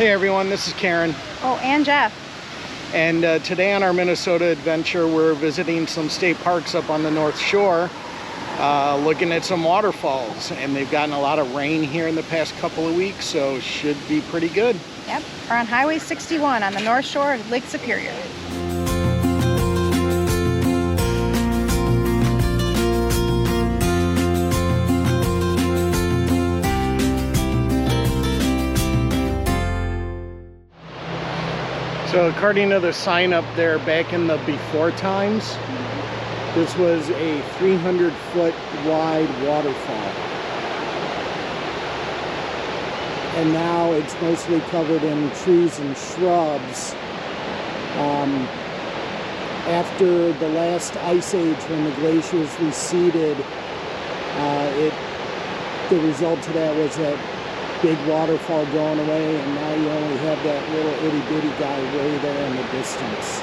Hey everyone, this is Karen. Oh, and Jeff. And today on our Minnesota adventure, we're visiting some state parks up on the North Shore, looking at some waterfalls. And they've gotten a lot of rain here in the past couple of weeks, so should be pretty good. Yep, we're on Highway 61 on the North Shore of Lake Superior. So according to the sign up there, back in the before times, this was a 300-foot wide waterfall. And now it's mostly covered in trees and shrubs. After the last ice age, when the glaciers receded, the result of that was that big waterfall going away, and now you only have that little itty-bitty guy way there in the distance.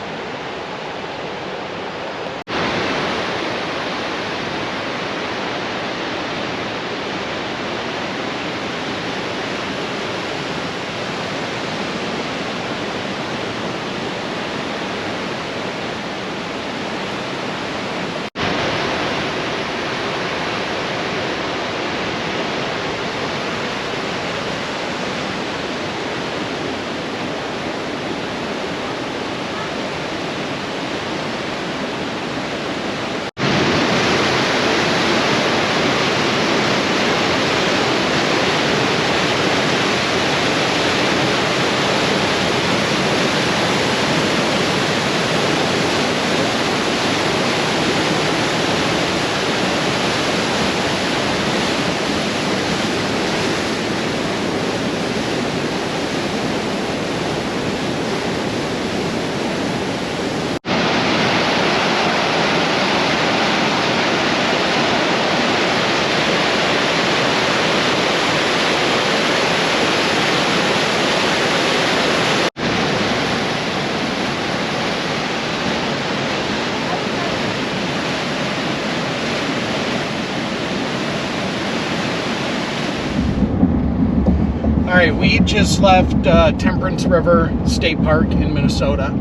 Alright, we just left Temperance River State Park in Minnesota,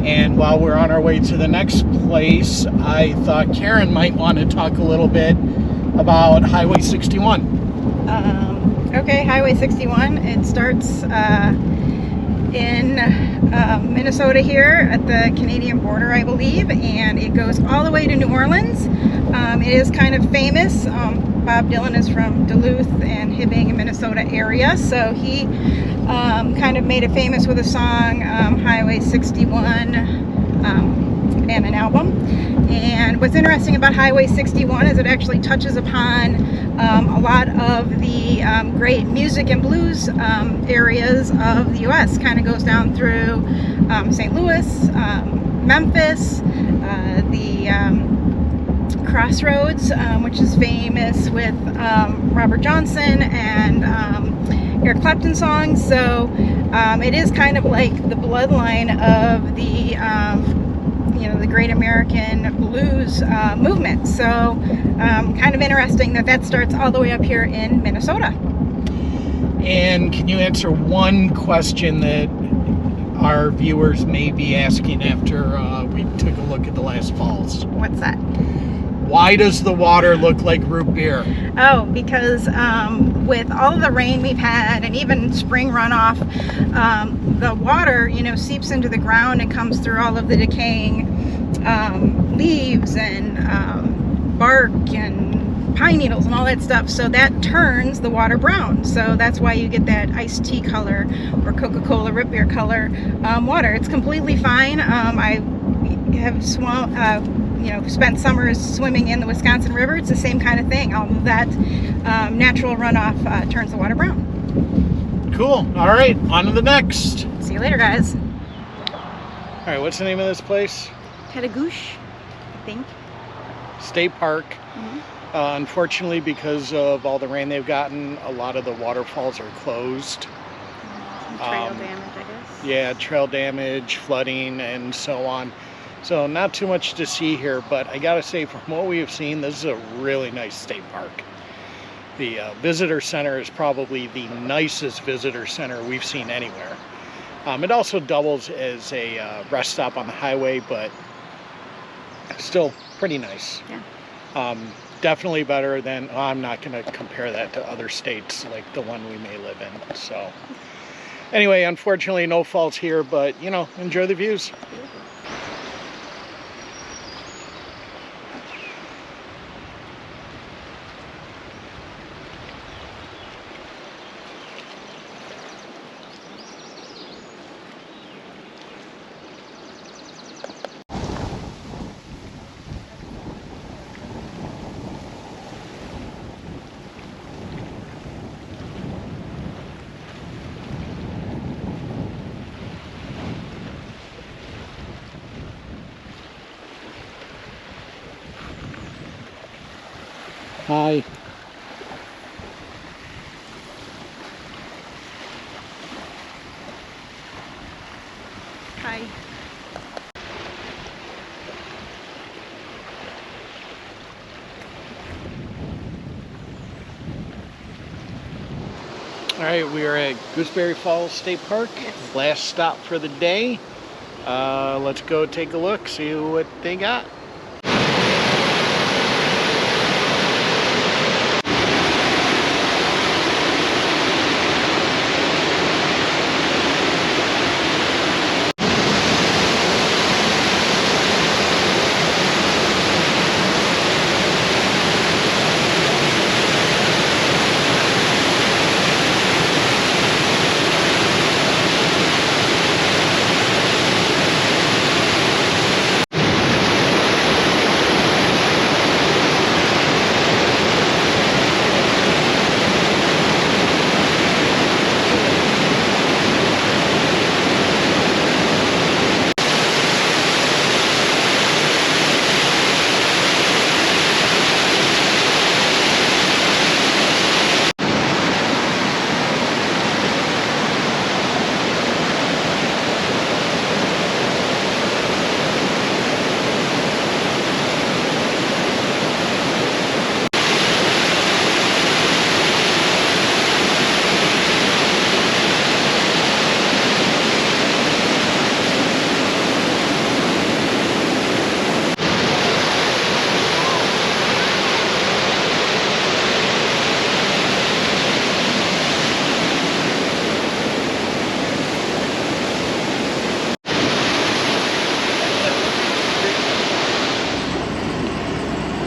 and while we're on our way to the next place, I thought Karen might want to talk a little bit about Highway 61. Okay, Highway 61, it starts in Minnesota here at the Canadian border, I believe, and it goes all the way to New Orleans. It is kind of famous. Bob Dylan is from Duluth and Hibbing, Minnesota area, so he kind of made it famous with a song, Highway 61, and an album. And what's interesting about Highway 61 is it actually touches upon a lot of the great music and blues areas of the U.S. Kind of goes down through St. Louis, Memphis, the Crossroads, which is famous with Robert Johnson and Eric Clapton songs. So it is kind of like the bloodline of the the great American blues movement. So kind of interesting that starts all the way up here in Minnesota. And can you answer one question that our viewers may be asking after we took a look at the last falls? What's that? Why does the water look like root beer? Oh, because with all of the rain we've had and even spring runoff, the water, seeps into the ground and comes through all of the decaying leaves and bark and pine needles and all that stuff. So that turns the water brown. So that's why you get that iced tea color or Coca-Cola root beer color water. It's completely fine. I have spent summers swimming in the Wisconsin River. It's the same kind of thing. All of that natural runoff turns the water brown. Cool. All right, on to the next. See you later, guys. All right, what's the name of this place? Pettigouche, I think. State Park. Unfortunately, because of all the rain they've gotten, a lot of the waterfalls are closed. Some trail damage, I guess. Yeah, trail damage, flooding, and so on. So not too much to see here, but I gotta say, from what we have seen, this is a really nice state park. The visitor center is probably the nicest visitor center we've seen anywhere. It also doubles as a rest stop on the highway, but still pretty nice. Yeah. Definitely better than, I'm not going to compare that to other states like the one we may live in. So anyway, unfortunately no falls here, but you know, enjoy the views. Hi. Hi. All right, we are at Gooseberry Falls State Park. Yes. Last stop for the day. Let's go take a look, see what they got.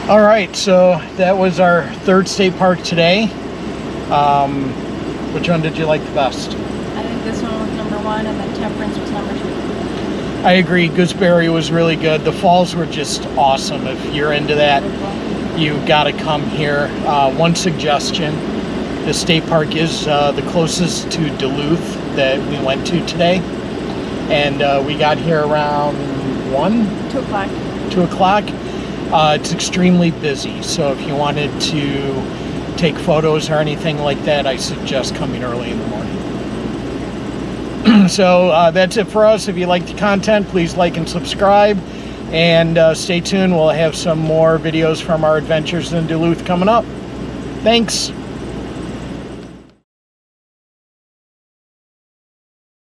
All right, so that was our third state park today. Which one did you like the best? I think this one was number 1 and then Temperance was number 2. I agree, Gooseberry was really good. The falls were just awesome. If you're into that, you gotta come here. One suggestion, the state park is the closest to Duluth that we went to today. And we got here around 2 o'clock. 2 o'clock. It's extremely busy, so if you wanted to take photos or anything like that, I suggest coming early in the morning. So that's it for us. If you like the content, please like and subscribe, and stay tuned. We'll have some more videos from our adventures in Duluth coming up. Thanks.